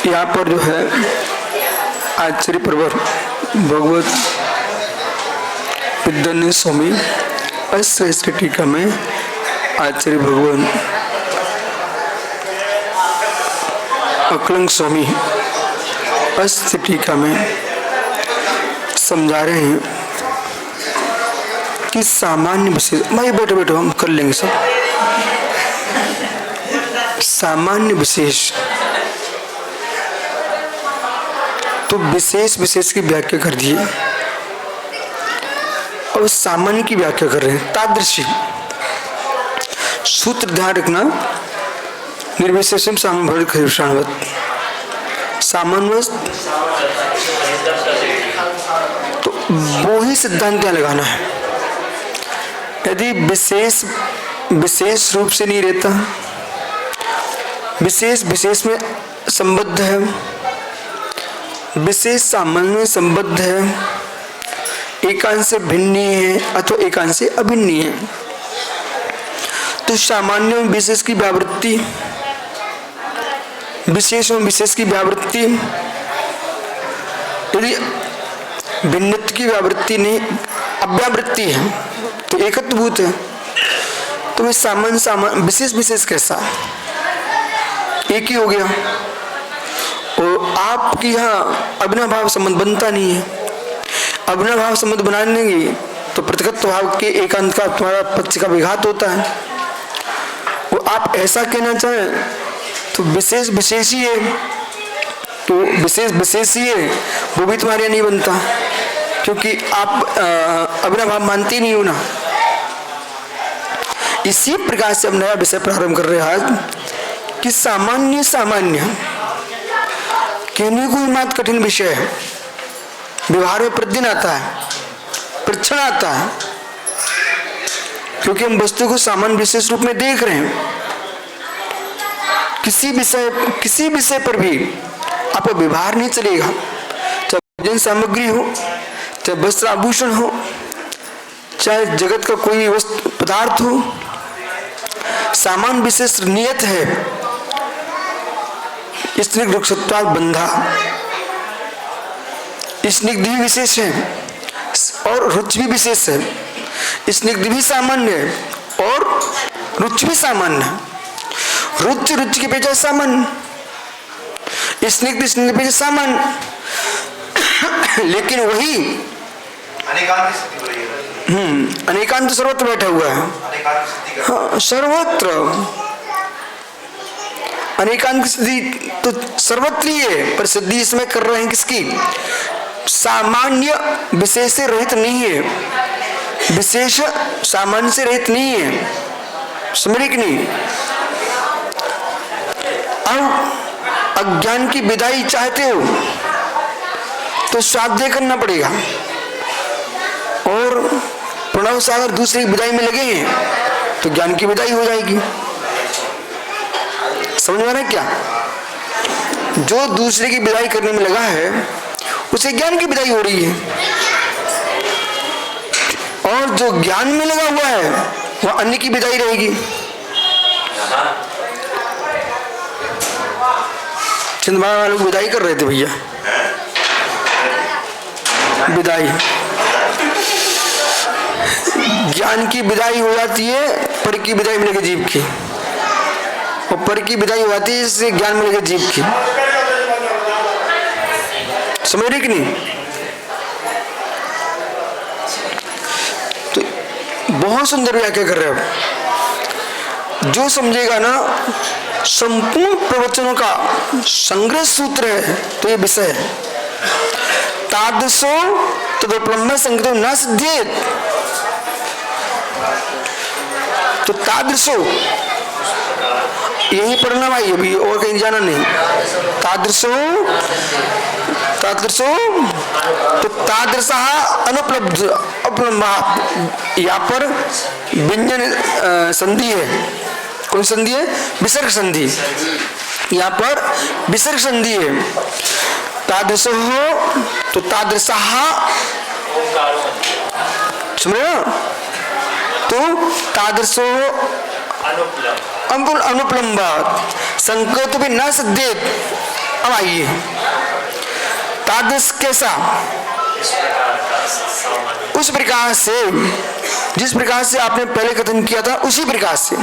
यहाँ पर जो है आचार्य प्रवर भगवत विद्यानंद स्वामी अश्रेष्ठ टीका में आचार्य भगवान अकलंग स्वामी अश्रेष्ठ टीका में समझा रहे हैं कि सामान्य विशेष, भाई बैठो बैठो हम कर लेंगे सब। सामान्य विशेष तो विशेष विशेष की व्याख्या कर दी है और सामान्य की व्याख्या कर रहे हैं। तादृशी सूत्र ध्यान रखना, निर्विशेषम सामभूत खरीषाणवत सामान्य तो वो ही सिद्धांत यहाँ लगाना है। यदि विशेष विशेष रूप से नहीं रहता, विशेष विशेष में संबद्ध है, विशेष सामान्य में संबद्ध है, एकांश से भिन्न है अथवा एकांश से अभिन्न है, तो सामान्य में विशेष की व्यावृत्ति, विशेष में विशेष की व्यावृत्ति, यदि भिन्नत्व की व्यावृत्ति नहीं अव्यावृत्ति है तो एकत्वभूत है। तो वे सामान्य सामान्य विशेष विशेष कैसा एक ही हो गया। और आपकी यहाँ अविनाभाव संबंध बनता नहीं है। अविनाभाव संबंध बनाने की तो प्रतिगत भाव के एकांत का तुम्हारा पक्ष का विघात होता है। वो आप ऐसा कहना चाहें तो विशेष विशेष ही है, तो विशेष विशेष ही है वो भी तुम्हारे नहीं बनता, क्योंकि आप अविनाभाव मानते नहीं हो ना। इसी प्रकार से हम नया विषय प्रारंभ कर रहे हैं आज कि सामान्य सामान्य कहने को ही मात्र कठिन विषय है। व्यवहार में प्रतिदिन आता है, परीक्षण आता है, क्योंकि हम वस्तु को सामान्य विशेष रूप में देख रहे हैं। किसी विषय पर भी आपका व्यवहार नहीं चलेगा, चाहे भोजन सामग्री हो, चाहे वस्त्र आभूषण हो, चाहे जगत का कोई वस्तु पदार्थ हो, सामान्य विशेष नियत है। स्निग्ध रुक्षत्वात् बंधा, स्निग्ध भी विशेष है और रुचि भी विशेष है। स्निग्ध भी सामान्य है और रुचि भी सामान्य है। रुचि रुचि के पेजा सामान्य, स्निग्ध स्निग्ध पेजा सामान्य, लेकिन वही अनेकांत सर्वत्र बैठा हुआ है। हाँ, सर्वत्र अनेकांत की सिद्धि तो सर्वत्र ही है, पर सिद्धि इसमें कर रहे हैं किसकी? सामान्य विशेष से रहित नहीं है, विशेष सामान्य से रहित नहीं है। समझे कि नहीं? अब अज्ञान की विदाई चाहते हो तो स्वाध्याय करना पड़ेगा, और प्रणव सागर दूसरे की विदाई में लगे हैं तो ज्ञान की विदाई हो जाएगी। समझ में आ रहा है क्या? जो दूसरे की विदाई करने में लगा है उसे ज्ञान की विदाई हो रही है, और जो ज्ञान में लगा हुआ है वह अन्य की विदाई रहेगी। छिंदवाड़ा वाले विदाई कर रहे थे भैया, विदाई ज्ञान की विदाई हो जाती है, पर की विदाई मिलेगी जीव की, और पर की विदाई हो जाती है इससे ज्ञान मिलेगा जीव की। समझ रही कि नहीं? तो बहुत सुंदर व्याख्या कर रहे हो। जो समझेगा ना, संपूर्ण प्रवचनों का संग्रह सूत्र है तो ये विषय है। तादृशो तदुपलम्ब संगतो न सिद्ध्येत, तो तादृशो यही पढ़ना भाई, अभी और कहीं जाना नहीं। तादृशो तादृशो तो तादृशा अनुपलब्ध उपलम्बा, यहाँ पर व्यंजन संधि है। कौन संधि है? विसर्ग संधि। यहाँ पर विसर्ग संधि है। तादृश हो तो तादृशा, समझ रहे हो? तो तादृशो अनुपलम्बा संकेत भी न सिद्धेत, अब आइए, तादृश कैसा? उस प्रकार से, जिस प्रकार से आपने पहले कथन किया था, उसी प्रकार से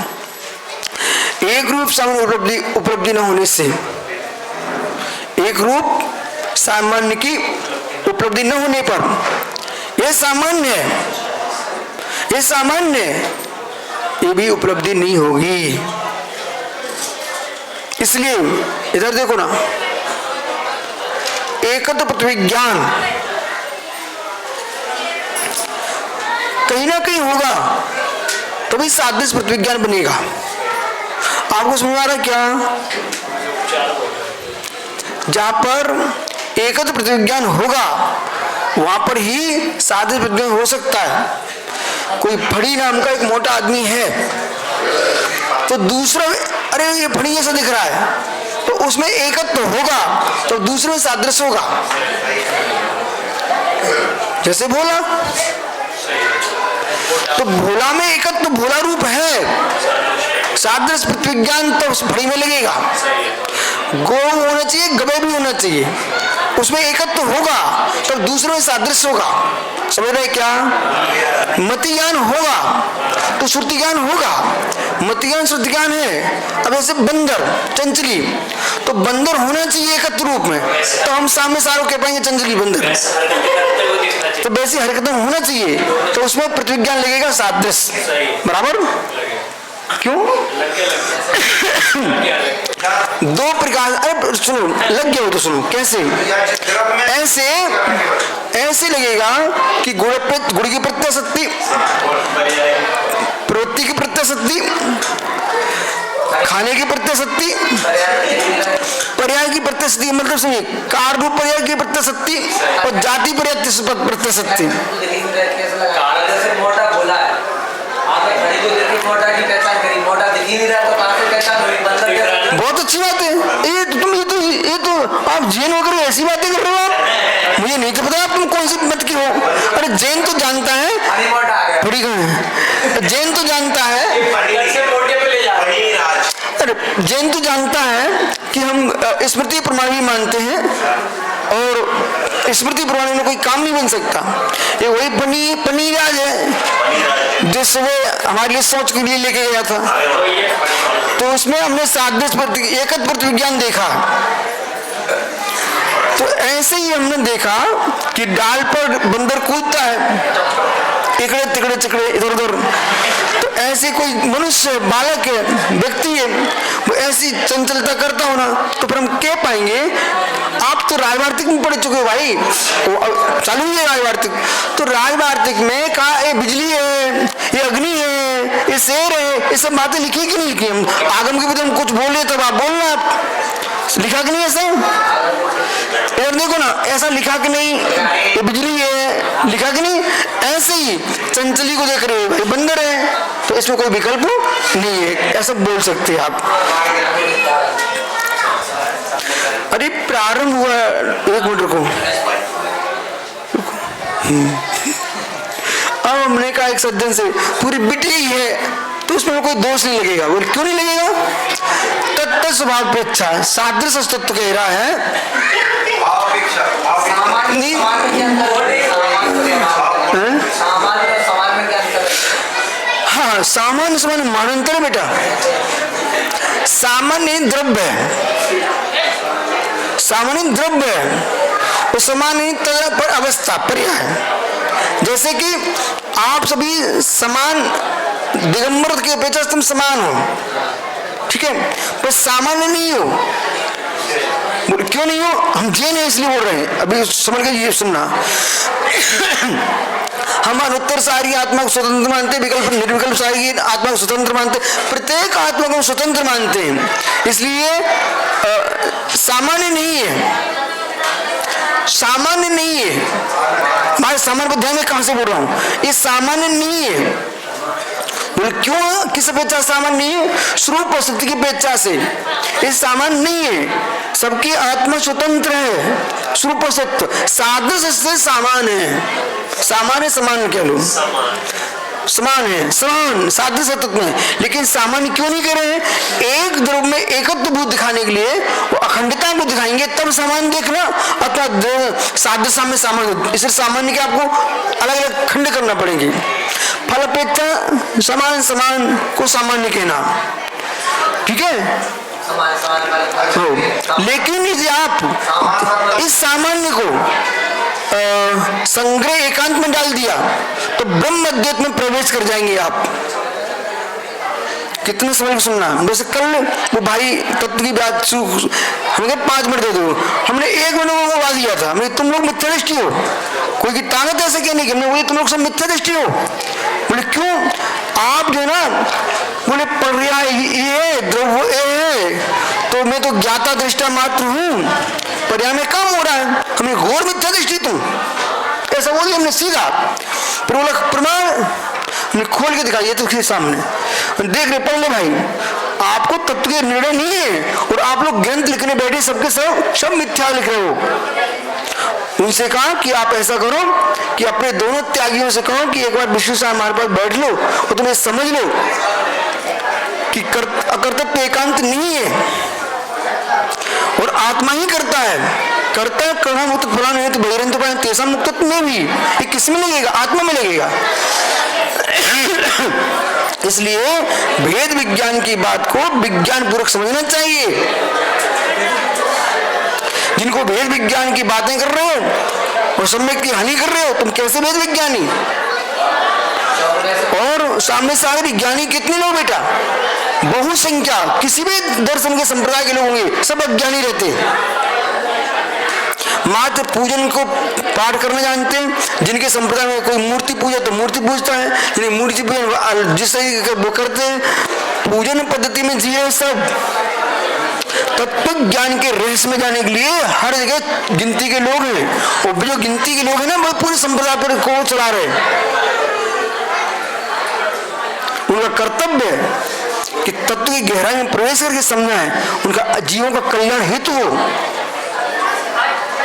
एक रूप सामान्य उपलब्धि न होने से, एक रूप सामान्य की उपलब्धि न होने पर यह सामान्य है, यह सामान्य है, ये भी उपलब्धि नहीं होगी। इसलिए इधर देखो ना, एकत्व प्रतिविज्ञान कहीं ना कहीं होगा, तभी सादृश्य प्रतिविज्ञान बनेगा। आपको समझ आ रहा है क्या? जहां पर एकत्व प्रतिविज्ञान होगा वहां पर ही सादृश्य प्रतिविज्ञान हो सकता है। कोई फड़ी नाम का एक मोटा आदमी है, तो दूसरा, अरे ये फड़ी जैसा दिख रहा है, तो उसमें एकत्व होगा तो दूसरे में सादृश्य होगा। जैसे भोला, तो भोला में एकत्व, भोला रूप है, सादृश्य प्रतिविज्ञान तो उस फड़ी में लगेगा। गौ होना चाहिए, गवे भी होना चाहिए, उसमें एकत्व होगा तब दूसरे में सादृश्य होगा। समझ रहे क्या? मति ज्ञान होगा तो श्रुति ज्ञान होगा, मति ज्ञान श्रुति ज्ञान है। अब ऐसे बंदर, चंचली, तो बंदर होना चाहिए एकत्व रूप में, तो हम सामने सारों कह पाएंगे चंचली बंदर, तो वैसी हरकतें होना चाहिए, तो उसमें प्रतिविज्ञान लगेगा सादृश्य, बराबर? क्यों? दो प्रकार, अरे सुनो, लग गया हो तो सुनो, कैसे? ऐसे ऐसे लगेगा कि गुड़ की प्रत्यय सत्ती, प्रवृत्ति की प्रत्यय सत्ती, खाने की प्रत्यय सत्ती, पर्याय की प्रत्यय सत्ती, मतलब सुनिए, कार रूप पर्याय की प्रत्यय सत्ती और जाति पर्याय प्रत्यय सत्ती। बहुत अच्छी बात है ये तो आप जैन होकर ऐसी बातें कर रहे हो। आप, मुझे नहीं तो पता तुम कौन सी मत की हो। अरे जैन तो जानता है, बड़ी कहाँ है? जैन तो जानता है, अरे जैन तो जानता है कि हम स्मृति प्रमाण भी मानते हैं और स्मृति प्रमाण में कोई काम नहीं बन सकता। ये वही पनीराज है जो सुबह हमारे लिए सोच के लिए लेके गया था, तो उसमें हमने सादृश्य एकत्व प्रतिविज्ञान देखा। तो ऐसे ही हमने देखा कि डाल पर बंदर कूदता है, टिकड़े तिकड़े चिकड़े इधर उधर, तो ऐसे कोई मनुष्य, बालक है, व्यक्ति है, वो ऐसी चंचलता करता हो ना, तो फिर हम कह पाएंगे आप तो राजवार्तिक में पढ़ चुके हो भाई, चालू ही है राजवार्तिक, तो राजवार्तिक में कहा ये बिजली है, ये अग्नि है, ये शेर है, ये सब बातें लिखी कि नहीं लिखी? हम आगम के बदले हम कुछ बोले तब आप बोलना, लिखा कि नहीं ऐसा? इधर देखो ना, ऐसा लिखा कि नहीं ये बिजली है, लिखा कि नहीं? ऐसे ही चंचली को देख रहे हो भाई बंदर है, तो इसमें कोई विकल्प नहीं है, ऐसा बोल सकते हैं आप। अरे प्रारंभ हुआ, एक मिनट रुको। अब हमने कहा एक सज्जन से पूरी बिटली है, तो उसमें कोई दोष नहीं लगेगा। बोल क्यों नहीं लगेगा? तत्व स्वभाव पेक्षा सादृश्य अस्तित्व कह रहा है। हाँ, सामान्य सामान्य मानांतर बेटा, सामान्य द्रव्य है, सामान्य द्रव्य है, सामान्य पर अवस्था पर्याय है। जैसे कि आप सभी समान दिगंबर की अपेक्षा तुम समान हो, ठीक है, पर सामान्य नहीं हो। क्यों नहीं हो? हम जैन है इसलिए बोल रहे हैं। अभी समझ के ये सुनना, हम अनुत्तर सारी आत्मा को स्वतंत्र मानते, विकल्प निर्विकल्प सारी आत्मा को स्वतंत्र मानते, प्रत्येक आत्मा को स्वतंत्र मानते हैं, इसलिए सामान्य नहीं है, सामान्य नहीं है। हमारे सामान्य ध्यान में कहां से बोल रहा हूं? ये सामान्य नहीं है। क्यों? किस अपेक्षा सामान्य नहीं है? स्वरूप और शक्ति की अपेक्षा से ये सामान्य नहीं है। सबकी आत्मा स्वतंत्र है, स्वरूप और सत्य सादृश्य से सामान्य है। सामान्य समान कह लो, समान है, समान साध्य सतत में, लेकिन सामान्य क्यों नहीं कर रहे हैं? एक द्रव्य में एकत्व भूत दिखाने के लिए वो अखंडता को दिखाएंगे, तब सामान्य देखना, अर्थात साध्य साम्य सामान्य, इसलिए सामान्य के आपको अलग अलग खंड करना पड़ेंगे। फलापेक्षा समान समान को सामान्य कहना, ठीक है। लेकिन यदि आप इस सामान्य को संग्रह एकांत में डाल दिया तो ब्रह्म अद्वैत में प्रवेश कर जाएंगे आप। कितना समय सुनना, जैसे कल वो भाई तत्व की बात हमने 5 मिनट दे दो, हमने 1 मिनट में बता दिया था। हमने तुम लोग मिथ्या दृष्टि हो, कोई की ताकत ऐसे क्या नहीं, हमने बोले तुम लोग सब मिथ्या दृष्टि हो। बोले क्यों? आप जो ना बोले पर्याय ये द्रव्य है, तो मैं तो ज्ञाता दृष्टा मात्र हूँ, पर्याय में काम हो रहा है, हमें घोर मिथ्या दृष्टि तुम, ऐसा बोलिए हमने सीधा। फिर बोला प्रमाण, हमने खोल के दिखाई तो सामने देख रहे, पढ़ ले भाई, आपको तत्व के निर्णय नहीं है और आप लोग ग्रंथ लिखने बैठे सबके सब मिथ्या लिख रहे हो। उनसे कहा कि आप ऐसा करो कि अपने दोनों त्यागियों से कहो कि एक बार विष्णु साहब हमारे पास बैठ लो और तुम्हें समझ लो कि अकर्तव्य एकांत नहीं है और आत्मा ही करता है। करता करना मुक्त फलान है तो बहिरंत तेसा मुक्तत्व में भी ये किसमें लगेगा? आत्मा में लगेगा। इसलिए भेद विज्ञान की बात को विज्ञान पूर्वक समझना चाहिए। जिनको भेद विज्ञान की बातें कर रहे हो और सम्यक की हानि कर रहे हो, तुम कैसे भेद विज्ञानी? और सामने सारे विज्ञानी कितने लोग बेटा? बहुसंख्या, किसी भी दर्शन के संप्रदाय के लोग होंगे, सब अज्ञानी रहते हैं। मात्र पूजन को पाठ करना जानते हैं। जिनके संप्रदाय में कोई मूर्ति पूजा तो मूर्ति पूजता है, जिन्हें मूर्ति पूजन जिस तरीके वो करते हैं, पूजन पद्धति में जिए सब। तत्व ज्ञान के रहस्य में जाने के लिए हर जगह गिनती के लोग हैं, और जो गिनती के लोग हैं ना वो पूरे संप्रदाय पर को चला रहे हैं। उनका कर्तव्य है कि तत्व की गहराई में प्रवेश करके समझना है, उनका जीवों का कल्याण हेतु हो।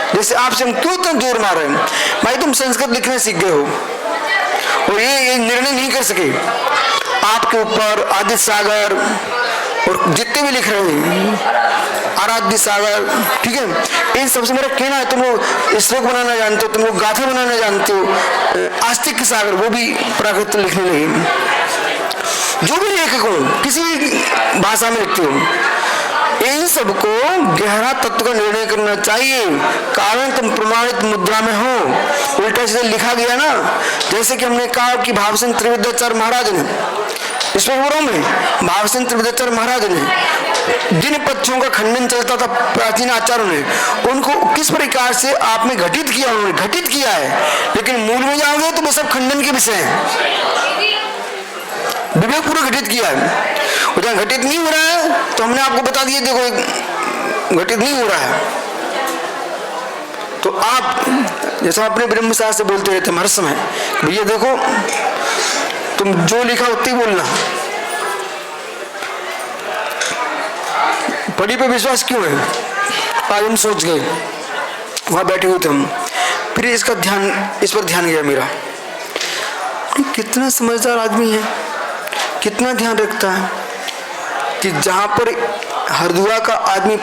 जैसे आपसे हम क्यों इतना जोर मार रहे हैं? भाई तुम संस्कृत लिखना सीख गए हो और ये निर्णय नहीं कर सके आपके ऊपर आदित्य सागर और जितने भी लिख रहे हैं आराध्य सागर, ठीक है, इन सबसे मेरा कहना है तुम लोग श्लोक बनाना जानते हो, तुम लोग गाथा बनाना जानते हो। आस्तिक सागर वो भी प्राकृत लिखने लगे, जो भी लेखक हो किसी भाषा में लिखते हो, इन सबको गहरा तत्व का निर्णय करना चाहिए। कारण तुम प्रमाणित मुद्रा में हो, उल्टा सीधा लिखा गया ना। जैसे कि हमने कहा कि भावसिंह त्रिविद्याचार्य महाराज ने, इसमें में भावसिंह त्रिविद्याचार्य महाराज ने जिन पक्षों का खंडन चलता था प्राचीन आचार्यों ने, उनको किस प्रकार से आप में घटित किया, उन्होंने घटित किया है। लेकिन मूल में जाओगे तो वे सब खंडन के विषय हैं, विवेक पूर्वक घटित किया है। जहाँ घटित नहीं हो रहा है तो हमने आपको बता दिया, देखो घटित नहीं हो रहा है। तो आप जैसा अपने ब्रह्म शास्त्र से बोलते रहते हर समय, भैया देखो तुम जो लिखा उतनी बोलना, पढ़ी पे विश्वास क्यों है? आज हम सोच गए, वहां बैठे हुए थे हम, फिर इस पर ध्यान गया मेरा, कितना समझदार आदमी है, कितना ध्यान रखता है कि जहां पर हरदुआ का आदमी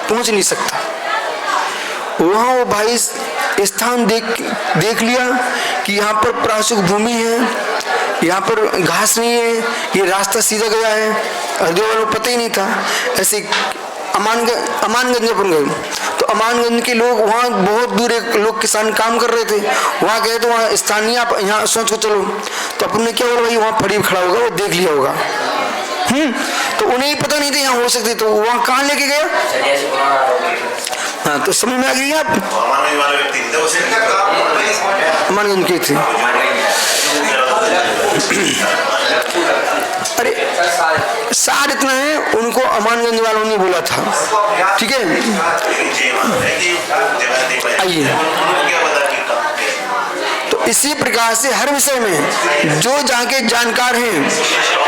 पहुंच नहीं सकता, वहां वो भाई स्थान देख लिया कि यहाँ पर प्राशुक भूमि है, यहाँ पर घास नहीं है, ये रास्ता सीधा गया है। हरदुआ वालों को पता ही नहीं था। ऐसे अमानगंज पर गए तो अमानगंज के लोग, वहाँ बहुत दूर एक लोग किसान काम कर रहे थे, वहाँ गए तो वहाँ स्थानीय, आप यहाँ सोच को चलो, तो अपन ने क्या बोला, भाई वहाँ फड़ी खड़ा होगा, वो देख लिया होगा। तो उन्हें ही पता नहीं था यहाँ हो सकती, तो वहाँ कहाँ लेके गया? हाँ, तो समझ में आ गई आप? अमानगंज के थे। अरे सार इतना है, उनको अमानगंज वालों ने बोला था, ठीक है। आइए, तो इसी प्रकार से हर विषय में जो जहाँ के जानकार हैं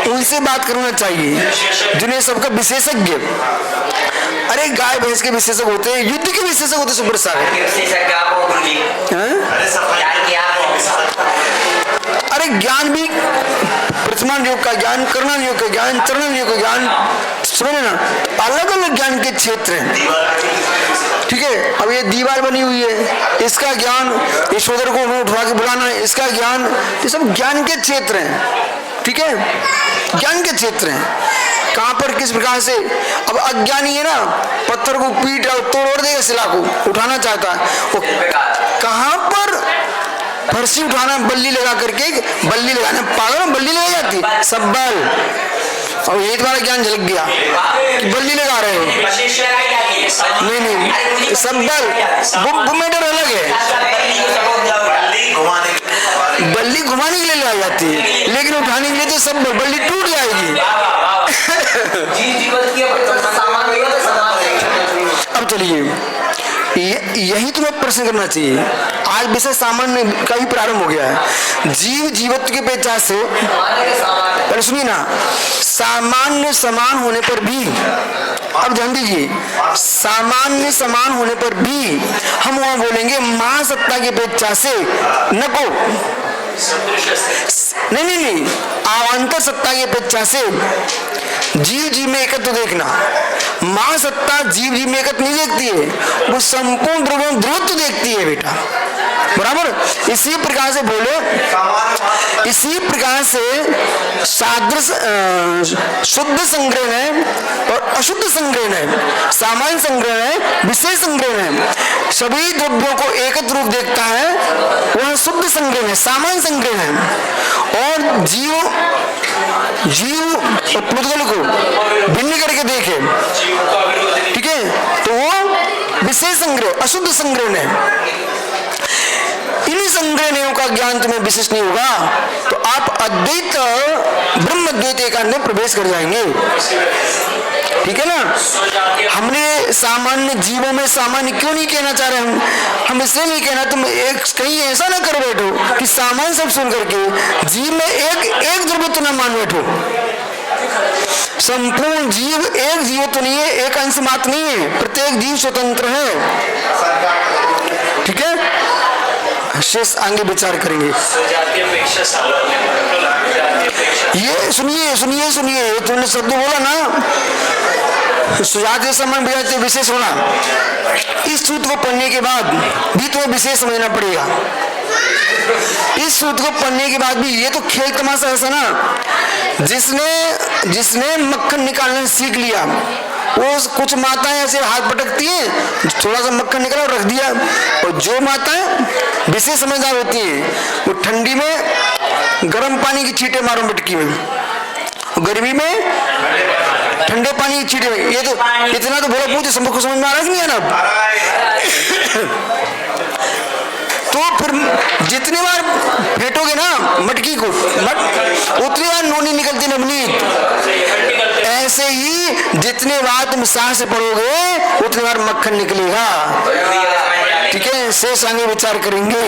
उनसे बात करना चाहिए, जिन्हें सबका विशेषज्ञ। अरे गाय भैंस के विशेषज्ञ होते हैं, युद्ध के विशेषज्ञ होते, सुपर सागर। अरे ज्ञान भी प्रथमान योग का ज्ञान, करणान योग का ज्ञान, चरणन योग का ज्ञान, समझे ना, अलग अलग ज्ञान के क्षेत्र हैं। ठीक है, अब ये दीवार बनी हुई है, इसका ज्ञान, यशोधर को उठवा के बुलाना, इसका ज्ञान, ये सब ज्ञान के क्षेत्र हैं। ठीक है, ज्ञान के क्षेत्र हैं। कहां पर किस प्रकार से, अब अज्ञानी है ना, पत्थर को पीट तोड़ देगा, शिला को उठाना चाहता है, वो कहां पर फरसी उठाना, बल्ली लगा करके, बल्ली लगाना, पागल बल्ली लगा जाती सब बल, और ये तुम्हारा ज्ञान झलक गया कि बल्ली लगा रहे हो। नहीं, सब बल वो मैटर अलग है, बल्ली घुमाने के लिए लाई जाती है, लेकिन उठाने के लिए तो सब बल्ली टूट जाएगी। अब चलिए, यही तुम्हें प्रश्न करना चाहिए। आज विषय सामान्य का ही प्रारंभ हो गया है। जीव जीवत्व के पेचा से, पहले सुनिए ना, सामान्य समान होने पर भी, अब ध्यान दीजिए, सामान्य समान होने पर भी हम वहां बोलेंगे महासत्ता के पेचा से नको, नहीं, अवान्तर सत्ता की अपेक्षा से जीव जीव में एकत्व देखना। महासत्ता जीव जीव में एकत्व नहीं देखती है, वो संपूर्ण ध्रुवत्व देखती है बेटा, बराबर। इसी प्रकार से बोले, इसी प्रकार से सादृश शुद्ध संग्रहण है और अशुद्ध संग्रहण है, सामान्य संग्रहण है, विशेष संग्रहण है। सभी द्रव्यों को एकत्र रूप देखता है, वह शुद्ध संग्रहण है, सामान्य संग्रहण है। और जीव और पुद्गल को भिन्न करके देखे, ठीक है, तो वो विशेष संग्रह, अशुद्ध संग्रहण है। इन संग्रहणों का ज्ञान तुम्हें विशेष नहीं होगा तो आप अद्वैत ब्रह्म अद्वैत एकांत में प्रवेश कर जाएंगे। ठीक है ना। हमने सामान्य जीवों में सामान्य क्यों नहीं कहना चाह रहे, हम इसलिए नहीं कहना, तुम एक कहीं ऐसा ना कर बैठो कि सामान्य सब सुन करके जीव में एक द्रव्य तो ना मान बैठो। संपूर्ण जीव एक जीव तो नहीं है, एक अंश मात्र नहीं है, प्रत्येक जीव स्वतंत्र है। ठीक है, शेष आगे विचार करेंगे। ये सुनिए तुमने शब्द बोला ना, सुजातीय संबंध विजातीय विशेष होना, इस सूत्र को पढ़ने के बाद भी तुम्हें विशेष समझना पड़ेगा। इस सूत्र को पढ़ने के बाद भी, ये तो खेल तमाशा ऐसा ना, जिसने मक्खन निकालना सीख लिया, वो कुछ माताएं ऐसे हाथ पटकती हैं, थोड़ा सा मक्खन निकाला और रख दिया। और जो माताएं विशेष समझदार होती हैं, वो ठंडी में गर्म पानी की छींटे मारो मटकी में, गर्मी में ठंडे पानी की छींटे में। ये तो इतना तो बोला पूछे सबको समझ में आ रहा है नहीं है ना। तो फिर जितनी बार फेंटोगे ना मटकी को, उतनी बार नोनी निकलती नवनीत। ऐसे ही जितने बार तुम सांस पढ़ोगे उतनी बार मक्खन निकलेगा। ठीक है, शेष आगे विचार करेंगे।